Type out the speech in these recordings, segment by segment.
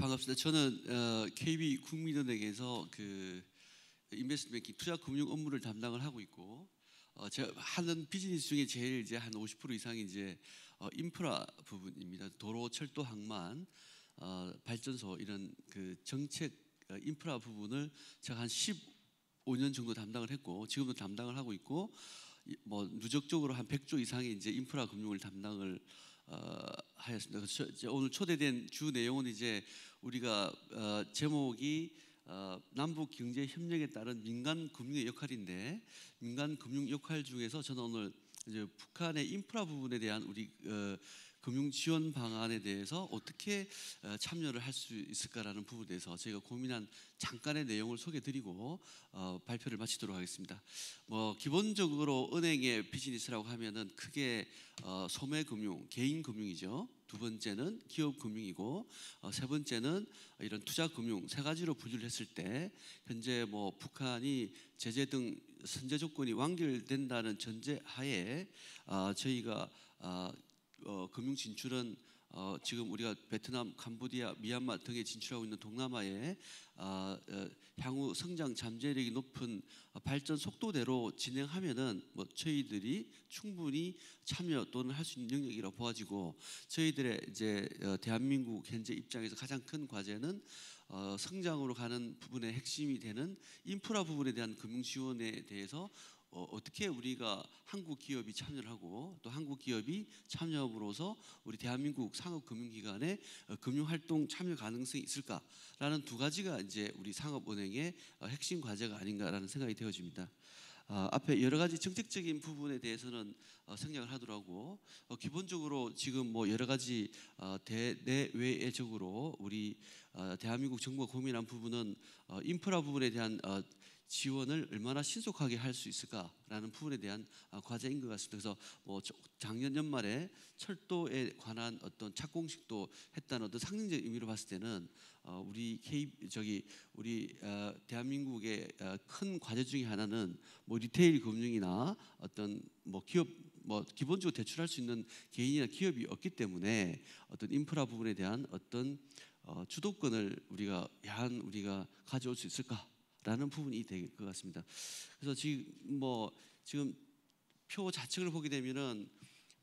반갑습니다. 저는 KB 국민은행에서 그 인베스트뱅킹 투자금융 업무를 담당을 하고 있고, 제가 하는 비즈니스 중에 제일 이제 한 50% 이상이 이제 인프라 부분입니다. 도로, 철도, 항만, 발전소 이런 그 정책 인프라 부분을 제가 한 15년 정도 담당을 했고, 지금도 담당을 하고 있고, 뭐 누적적으로 한 100조 이상의 이제 인프라 금융을 담당을 하였습니다. 그래서 오늘 초대된 주 내용은 이제 우리가 제목이 남북 경제 협력에 따른 민간 금융의 역할인데, 민간 금융 역할 중에서 저는 오늘 이제 북한의 인프라 부분에 대한 우리 금융 지원 방안에 대해서 어떻게 참여를 할 수 있을까라는 부분에 대해서 저희가 고민한 잠깐의 내용을 소개드리고 발표를 마치도록 하겠습니다. 뭐 기본적으로 은행의 비즈니스라고 하면은 크게 소매금융, 개인금융이죠. 두 번째는 기업금융이고, 세 번째는 이런 투자금융, 세 가지로 분류를 했을 때 현재 뭐 북한이 제재 등 선제 조건이 완결된다는 전제하에 저희가 금융 진출은 지금 우리가 베트남, 캄보디아, 미얀마 등에 진출하고 있는 동남아에 향후 성장 잠재력이 높은 발전 속도대로 진행하면은 뭐 저희들이 충분히 참여 또는 할 수 있는 영역이라고 보아지고, 저희들의 이제 대한민국 현재 입장에서 가장 큰 과제는 성장으로 가는 부분의 핵심이 되는 인프라 부분에 대한 금융 지원에 대해서 어떻게 우리가 한국 기업이 참여를 하고 또 한국 기업이 참여함으로써 우리 대한민국 상업금융기관의 금융활동 참여 가능성이 있을까라는 두 가지가 이제 우리 상업은행의 핵심 과제가 아닌가라는 생각이 되어집니다. 앞에 여러 가지 정책적인 부분에 대해서는 생략을 하도록 하고, 기본적으로 지금 뭐 여러 가지 내외적으로 우리 대한민국 정부가 고민한 부분은 인프라 부분에 대한 지원을 얼마나 신속하게 할 수 있을까라는 부분에 대한 과제인 것 같습니다. 그래서 뭐 작년 연말에 철도에 관한 어떤 착공식도 했다는 어떤 상징적 의미로 봤을 때는 우리 대한민국의 큰 과제 중에 하나는 뭐 리테일 금융이나 어떤 뭐 기업 뭐 기본적으로 대출할 수 있는 개인이나 기업이 없기 때문에 어떤 인프라 부분에 대한 어떤 주도권을 우리가 가져올 수 있을까? 라는 부분이 될 것 같습니다. 그래서 지금 표 좌측을 보게 되면은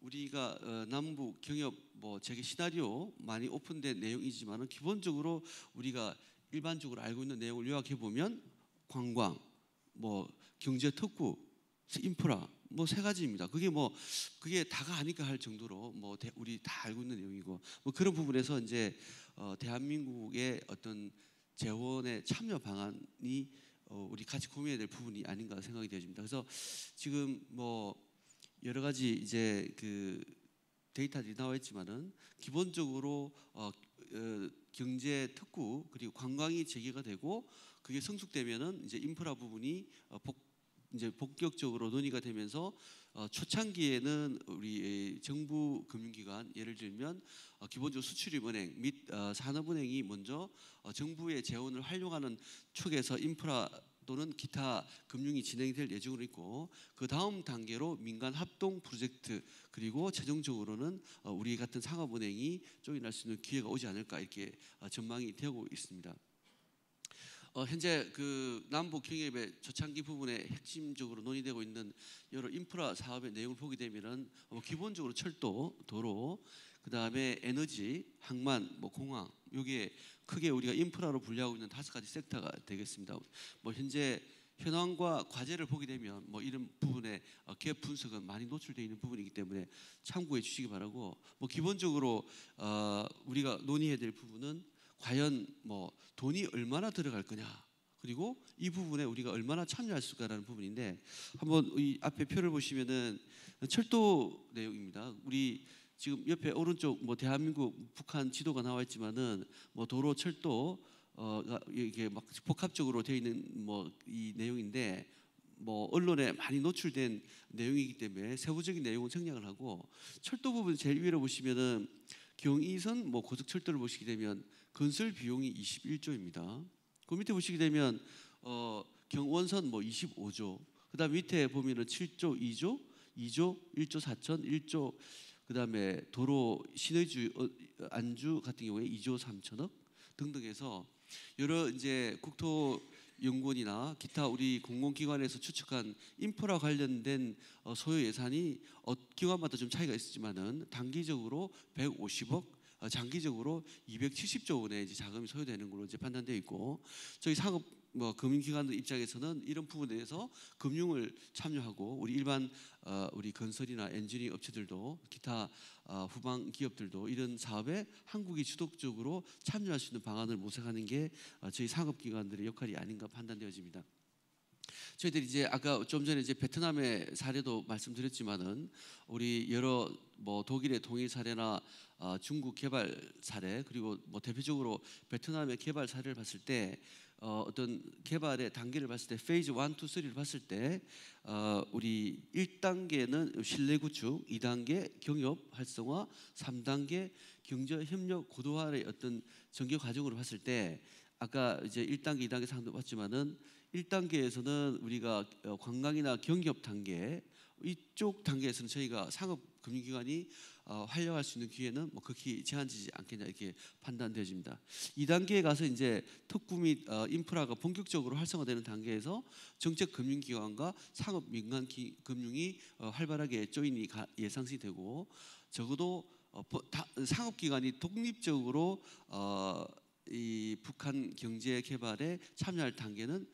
우리가 남북 경협 뭐 재개 시나리오 많이 오픈된 내용이지만은 기본적으로 우리가 일반적으로 알고 있는 내용을 요약해 보면 관광, 뭐 경제 특구, 인프라 뭐 세 가지입니다. 그게 다가 아닐까 할 정도로 뭐 우리 다 알고 있는 내용이고, 뭐 그런 부분에서 이제 대한민국의 어떤 재원의 참여 방안이 우리 같이 고민해야 될 부분이 아닌가 생각이 되어집니다. 그래서 지금 뭐 여러 가지 이제 그 데이터들이 나와 있지만은 기본적으로 경제 특구 그리고 관광이 재개가 되고 그게 성숙되면은 이제 인프라 부분이 이제 본격적으로 논의가 되면서 초창기에는 우리 정부 금융기관 예를 들면 기본적으로 수출입은행 및 산업은행이 먼저 정부의 재원을 활용하는 축에서 인프라 또는 기타 금융이 진행될 예정으로 있고, 그 다음 단계로 민간 합동 프로젝트 그리고 최종적으로는 우리 같은 상업은행이 조인할 수 있는 기회가 오지 않을까 이렇게 전망이 되고 있습니다. 현재 그 남북 경협의 초창기 부분에 핵심적으로 논의되고 있는 여러 인프라 사업의 내용을 보게 되면은 기본적으로 철도, 도로, 그 다음에 에너지, 항만, 뭐 공항, 여기에 크게 우리가 인프라로 분류하고 있는 5가지 섹터가 되겠습니다. 뭐 현재 현황과 과제를 보게 되면 뭐 이런 부분에 갭 분석은 많이 노출되어 있는 부분이기 때문에 참고해 주시기 바라고, 뭐 기본적으로 우리가 논의해야 될 부분은 과연 뭐 돈이 얼마나 들어갈 거냐, 그리고 이 부분에 우리가 얼마나 참여할 수 있을까라는 부분인데, 한번 이 앞에 표를 보시면은 철도 내용입니다. 우리 지금 옆에 오른쪽 뭐 대한민국, 북한 지도가 나와 있지만은 뭐 도로, 철도 이게 막 복합적으로 되어 있는 뭐 이 내용인데, 뭐 언론에 많이 노출된 내용이기 때문에 세부적인 내용은 생략을 하고, 철도 부분 제일 위로 보시면은 경의선 뭐 고속철도를 보시게 되면 건설 비용이 21조입니다. 그 밑에 보시게 되면 경원선 뭐 25조, 그다음 밑에 보면은 7조 2조, 1조 4천, 1조, 그다음에 도로 신의주 안주 같은 경우에 2조 3천억, 등등해서 여러 이제 국토연구원이나 기타 우리 공공기관에서 추측한 인프라 관련된 소요 예산이 기관마다 좀 차이가 있었지만은 단기적으로 150억, 장기적으로 270조 원의 이제 자금이 소요되는 걸로 이제 판단되어 있고, 저희 상업 금융기관들 입장에서는 이런 부분에 대해서 금융을 참여하고 우리 일반 우리 건설이나 엔지니어링 업체들도 기타 후방 기업들도 이런 사업에 한국이 주도적으로 참여할 수 있는 방안을 모색하는 게 저희 상업기관들의 역할이 아닌가 판단되어집니다. 저희들이 이제 아까 좀 전에 이제 베트남의 사례도 말씀드렸지만은 우리 여러 독일의 통일 사례나 중국 개발 사례, 그리고 대표적으로 베트남의 개발 사례를 봤을 때 어떤 개발의 단계를 봤을 때 페이즈 1, 2, 3를 봤을 때 우리 1단계는 신뢰 구축, 2단계 경협 활성화, 3단계 경제 협력 고도화의 어떤 전개 과정으로 봤을 때 아까 이제 1단계, 2단계 상도 봤지만은 1단계에서는 우리가 관광이나 경협 단계, 이쪽 단계에서는 저희가 상업금융기관이 활용할 수 있는 기회는 극히 제한되지 않겠냐 이렇게 판단되어집니다. 2단계에 가서 이제 특구 및 인프라가 본격적으로 활성화되는 단계에서 정책금융기관과 상업 민간 금융이 활발하게 조인이 예상시 되고, 적어도 상업기관이 독립적으로 이 북한 경제 개발에 참여할 단계는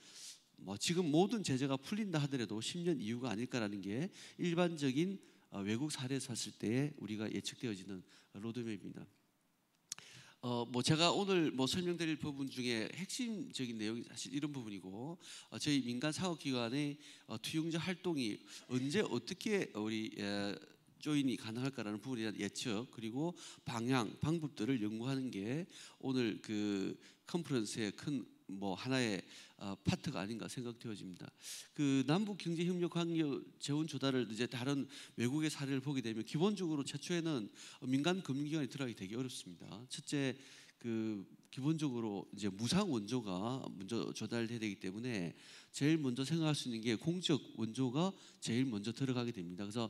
지금 모든 제재가 풀린다 하더라도 10년 이후가 아닐까라는 게 일반적인 외국 사례에서 봤을 때 우리가 예측되어지는 로드맵입니다. 제가 오늘 설명드릴 부분 중에 핵심적인 내용이 사실 이런 부분이고, 저희 민간 사업기관의 투영자 활동이 언제 어떻게 우리 조인이 가능할까라는 부분에 대한 예측, 그리고 방향, 방법들을 연구하는 게 오늘 그 컨퍼런스의 큰 하나의 파트가 아닌가 생각되어집니다. 그 남북 경제 협력 환경 재원 조달을 이제 다른 외국의 사례를 보게 되면 기본적으로 최초에는 민간 금융기관이 들어가기 되게 어렵습니다. 첫째, 그 기본적으로 이제 무상 원조가 먼저 조달돼야 되기 때문에 제일 먼저 생각할 수 있는 게 공적 원조가 제일 먼저 들어가게 됩니다. 그래서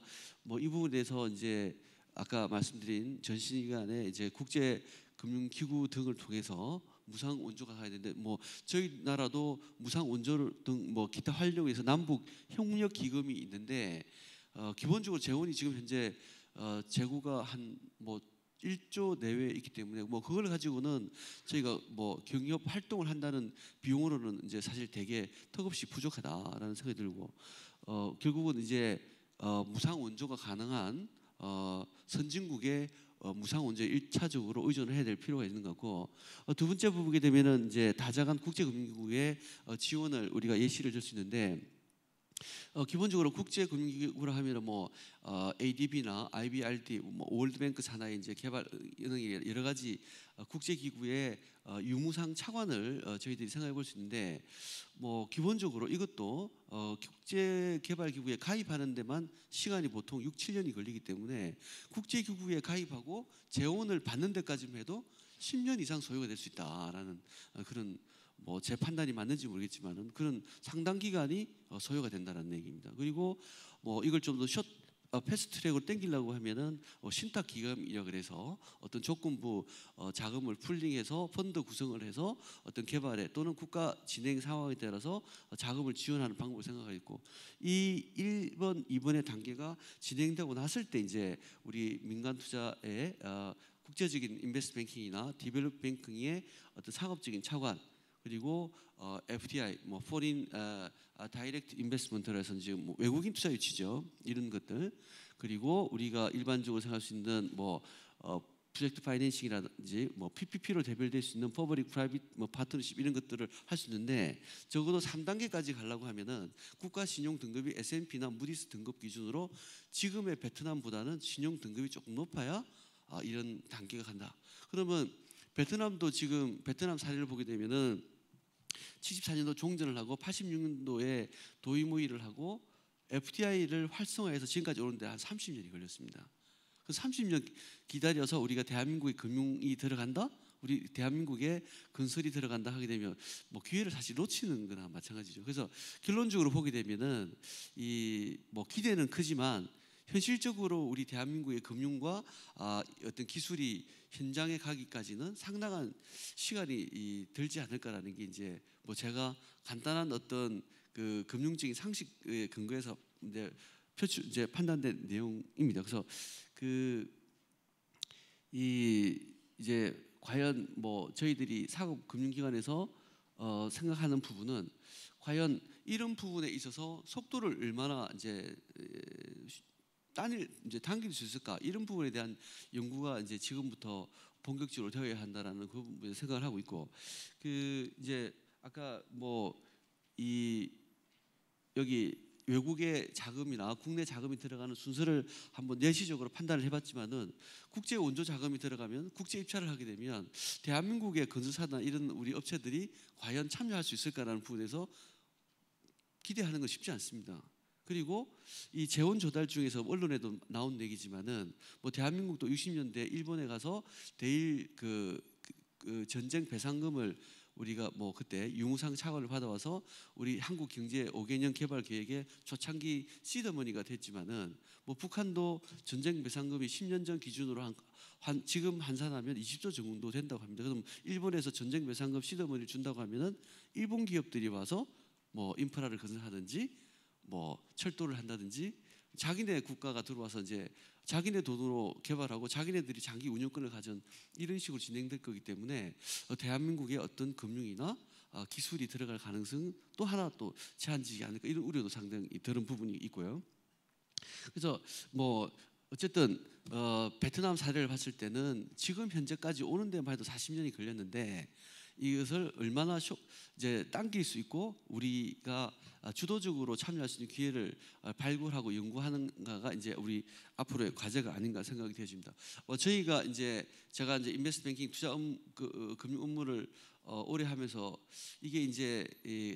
이 부분에 대해서 이제 아까 말씀드린 전신기관의 이제 국제 금융기구 등을 통해서 무상 원조가 가야 되는데 저희 나라도 무상 원조 등 기타 활용을 해서 남북 협력 기금이 있는데 기본적으로 재원이 지금 현재 재고가 한 1조 내외에 있기 때문에 그걸 가지고는 저희가 경협 활동을 한다는 비용으로는 이제 사실 되게 턱없이 부족하다라는 생각이 들고, 결국은 이제 무상 원조가 가능한 선진국의 무상 원조에 1차적으로 의존을 해야 될 필요가 있는 거고, 두 번째 보게 되면은 이제 다자간 국제금융기구의 지원을 우리가 예시를 들 수 있는데, 기본적으로 국제금융기구라 하면은 ADB나 IBRD, 월드뱅크 산하의 이제 개발 은행이 여러 가지 국제기구의 유무상 차관을 저희들이 생각해 볼 수 있는데, 기본적으로 이것도 국제개발기구에 가입하는 데만 시간이 보통 6, 7년이 걸리기 때문에 국제기구에 가입하고 재원을 받는 데까지만 해도 10년 이상 소요가 될 수 있다라는 그런 제 판단이 맞는지 모르겠지만은 그런 상당 기간이 소요가 된다는 얘기입니다. 그리고 이걸 좀 더 패스트트랙으로 땡기려고 하면은 신탁 기금이라 그래서 어떤 조건부 자금을 풀링해서 펀드 구성을 해서 어떤 개발에 또는 국가 진행 상황에 따라서 자금을 지원하는 방법을 생각하고 있고, 이 1번, 2번의 단계가 진행되고 났을 때 이제 우리 민간 투자의 국제적인 인베스트 뱅킹이나 디벨롭 뱅킹의 어떤 상업적인 차관, 그리고 FDI, Foreign Direct Investment라 해서 지금 외국인 투자 유치죠, 이런 것들, 그리고 우리가 일반적으로 생각할 수 있는 프로젝트 파이낸싱이라든지 PPP로 대별될 수 있는 퍼블릭 프라이빗 파트너십 이런 것들을 할 수 있는데, 적어도 3단계까지 가려고 하면은 국가 신용 등급이 S&P나 무디스 등급 기준으로 지금의 베트남보다는 신용 등급이 조금 높아야 이런 단계가 간다. 그러면 베트남도 지금 베트남 사례를 보게 되면은 74년도 종전을 하고 86년도에 도이무이를 하고 FDI를 활성화해서 지금까지 오는데 한 30년이 걸렸습니다. 그 30년 기다려서 우리가 대한민국의 금융이 들어간다, 우리 대한민국의 건설이 들어간다 하게 되면 기회를 사실 놓치는 거나 마찬가지죠. 그래서 결론적으로 보게 되면은 이 기대는 크지만 현실적으로 우리 대한민국의 금융과 어떤 기술이 현장에 가기까지는 상당한 시간이 들지 않을까라는 게 이제 뭐 제가 간단한 어떤 그 금융적인 상식에 근거해서 이제 판단된 내용입니다. 그래서 이제 과연 뭐 저희들이 사급 금융기관에서 생각하는 부분은 과연 이런 부분에 있어서 속도를 얼마나 이제 당길 수 있을까, 이런 부분에 대한 연구가 이제 지금부터 본격적으로 되어야 한다라는 그 부분에 생각을 하고 있고, 이제 아까 뭐 여기 외국의 자금이나 국내 자금이 들어가는 순서를 한번 내시적으로 판단을 해봤지만은 국제 원조 자금이 들어가면 국제 입찰을 하게 되면 대한민국의 건설사나 이런 우리 업체들이 과연 참여할 수 있을까라는 부분에서 기대하는 건 쉽지 않습니다. 그리고 이 재원 조달 중에서 언론에도 나온 얘기지만은 뭐 대한민국도 60년대 일본에 가서 대일 그 전쟁 배상금을 우리가 뭐 그때 유무상 차관을 받아와서 우리 한국 경제 5개년 개발 계획의 초창기 시드머니가 됐지만은 뭐 북한도 전쟁 배상금이 10년 전 기준으로 지금 환산하면 20조 정도 된다고 합니다. 그럼 일본에서 전쟁 배상금 시드머니를 준다고 하면은 일본 기업들이 와서 뭐 인프라를 건설하든지 뭐 철도를 한다든지 자기네 국가가 들어와서 이제 자기네 돈으로 개발하고 자기네들이 장기 운영권을 가진 이런 식으로 진행될 거기 때문에 대한민국의 어떤 금융이나 기술이 들어갈 가능성 또 하나 또 제한지지 않을까, 이런 우려도 상당히 드는 부분이 있고요. 그래서 뭐 어쨌든 베트남 사례를 봤을 때는 지금 현재까지 오는 데만 해도 40년이 걸렸는데 이것을 얼마나 이제 당길 수 있고 우리가 주도적으로 참여할 수 있는 기회를 발굴하고 연구하는가가 이제 우리 앞으로의 과제가 아닌가 생각이 되어집니다. 저희가 이제 제가 이제 인베스트 뱅킹 투자 금융 업무를 오래 하면서 이게 이제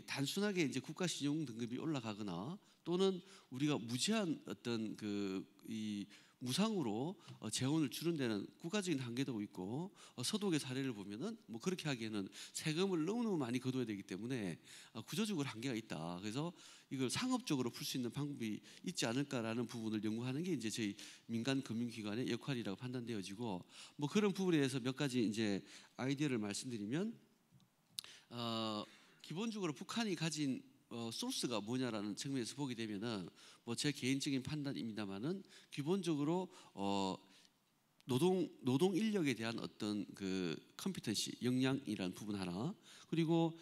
단순하게 이제 국가 신용 등급이 올라가거나 또는 우리가 무제한 어떤 무상으로 재원을 주는 데는 국가적인 한계도 있고 서독의 사례를 보면은 뭐 그렇게 하기에는 세금을 너무너무 많이 거둬야 되기 때문에 구조적으로 한계가 있다. 그래서 이걸 상업적으로 풀 수 있는 방법이 있지 않을까라는 부분을 연구하는 게 이제 저희 민간 금융기관의 역할이라고 판단되어지고, 뭐 그런 부분에 대해서 몇 가지 이제 아이디어를 말씀드리면 기본적으로 북한이 가진 소스가 뭐냐라는 측면에서 보게 되면은 뭐 제 개인적인 판단입니다만은 기본적으로 노동 인력에 대한 어떤 그 컴피턴시 역량이라는 부분 하나, 그리고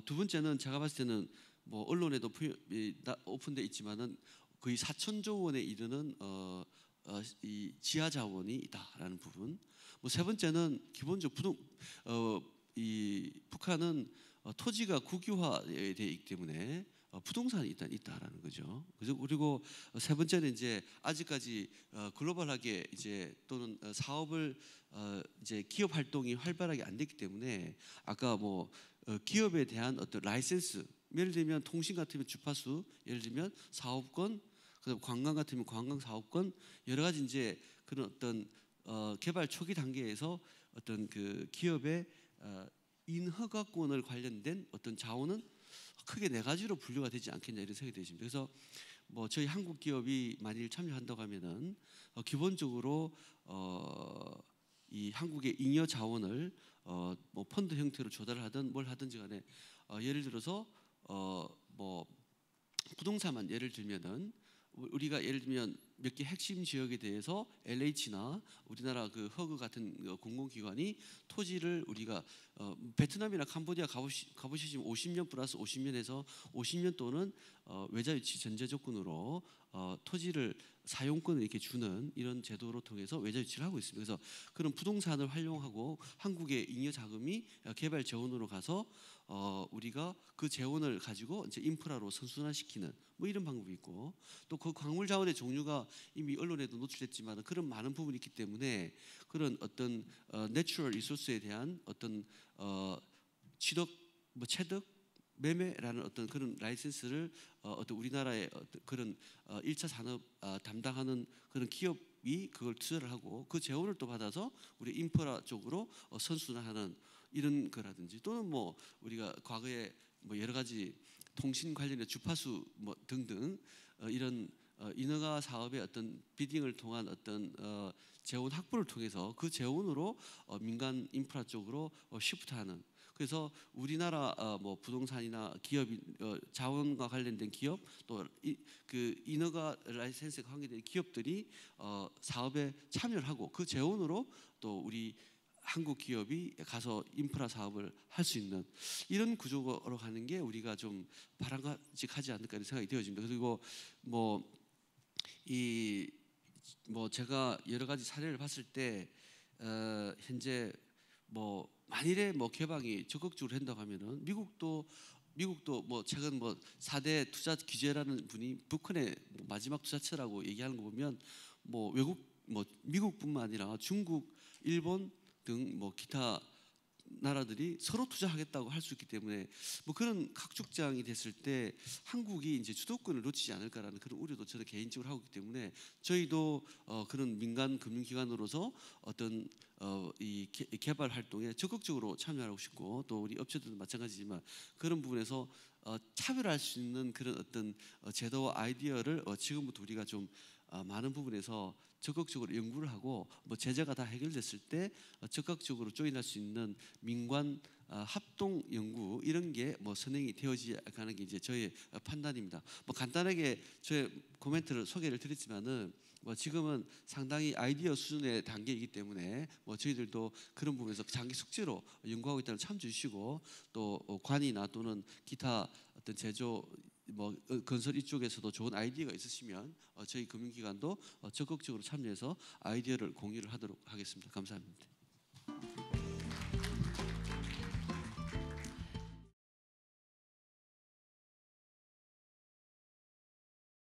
두 번째는 제가 봤을 때는 뭐 언론에도 오픈돼 있지만은 거의 4천조 원에 이르는 이 지하 자원이 있다라는 부분. 뭐 세 번째는 기본적으로 이 북한은 토지가 국유화되어 있기 때문에 부동산이 일단 있다라는 거죠. 그리고 세 번째는 이제 아직까지 글로벌하게 이제 또는 사업을 이제 기업 활동이 활발하게 안 됐기 때문에 아까 뭐 기업에 대한 어떤 라이센스, 예를 들면 통신 같으면 주파수, 예를 들면 사업권, 그다음 관광 같으면 관광 사업권, 여러 가지 이제 그런 어떤 개발 초기 단계에서 어떤 그 기업의 인허가권을 관련된 어떤 자원은 크게 네 가지로 분류가 되지 않겠냐, 이런 생각이 되십니다. 그래서 뭐 저희 한국 기업이 만일 참여한다고 하면은 기본적으로 이 한국의 잉여 자원을 뭐 펀드 형태로 조달을 하든 뭘 하든지 간에 예를 들어서 뭐 부동산만 예를 들면은 우리가 예를 들면 몇 개 핵심 지역에 대해서 LH나 우리나라 그 허그 같은 공공기관이 토지를 우리가 베트남이나 캄보디아 가보시면 50년 플러스 50년에서 50년 또는 외자유치 전제 조건으로 토지를 사용권을 이렇게 주는 이런 제도로 통해서 외자유치를 하고 있습니다. 그래서 그런 부동산을 활용하고 한국의 잉여 자금이 개발 재원으로 가서 우리가 그 재원을 가지고 이제 인프라로 선순환시키는 뭐 이런 방법이 있고, 또 그 광물 자원의 종류가 이미 언론에도 노출됐지만 그런 많은 부분이 있기 때문에 그런 어떤 내추럴 리소스에 대한 어떤 취득, 뭐 체득, 매매라는 어떤 그런 라이센스를 어떤 우리나라의 어떤 그런 1차 산업 담당하는 그런 기업이 그걸 투자를 하고 그 재원을 또 받아서 우리 인프라 쪽으로 선순환하는 이런 거라든지, 또는 뭐 우리가 과거에 뭐 여러 가지 통신 관련의 주파수 뭐 등등 이런 인허가 사업의 어떤 비딩을 통한 어떤 재원 확보를 통해서 그 재원으로 민간 인프라 쪽으로 시프트하는. 그래서 우리나라 뭐 부동산이나 기업 자원과 관련된 기업 또 그 인허가 라이센스가 관계된 기업들이 사업에 참여를 하고 그 재원으로 또 우리 한국 기업이 가서 인프라 사업을 할 수 있는 이런 구조로 가는 게 우리가 좀 바람직하지 않을까 이런 생각이 되어집니다. 그리고 제가 여러 가지 사례를 봤을 때 현재 만일에 개방이 적극적으로 한다고 하면은 미국도 뭐 최근 4대 투자 규제라는 분이 북한의 마지막 투자처라고 얘기하는 거 보면 미국뿐만 아니라 중국, 일본 등 기타 나라들이 서로 투자하겠다고 할 수 있기 때문에 그런 각축장이 됐을 때 한국이 이제 주도권을 놓치지 않을까라는 그런 우려도 저는 개인적으로 하고 있기 때문에 저희도 그런 민간 금융기관으로서 어떤 이 개발 활동에 적극적으로 참여하고 싶고 또 우리 업체들도 마찬가지지만 그런 부분에서 차별할 수 있는 그런 어떤 제도와 아이디어를 지금부터 우리가 좀 많은 부분에서 적극적으로 연구를 하고 제재가 다 해결됐을 때 적극적으로 조인할 수 있는 민관 합동 연구 이런 게 선행이 되어지 가는 게 이제 저의 판단입니다. 간단하게 저의 코멘트를 소개를 드렸지만은 지금은 상당히 아이디어 수준의 단계이기 때문에 저희들도 그런 부분에서 장기 숙제로 연구하고 있다는 참조해 주시고 또 관이나 또는 기타 어떤 제조 건설 이쪽에서도 좋은 아이디어가 있으시면 저희 금융기관도 적극적으로 참여해서 아이디어를 공유를 하도록 하겠습니다. 감사합니다.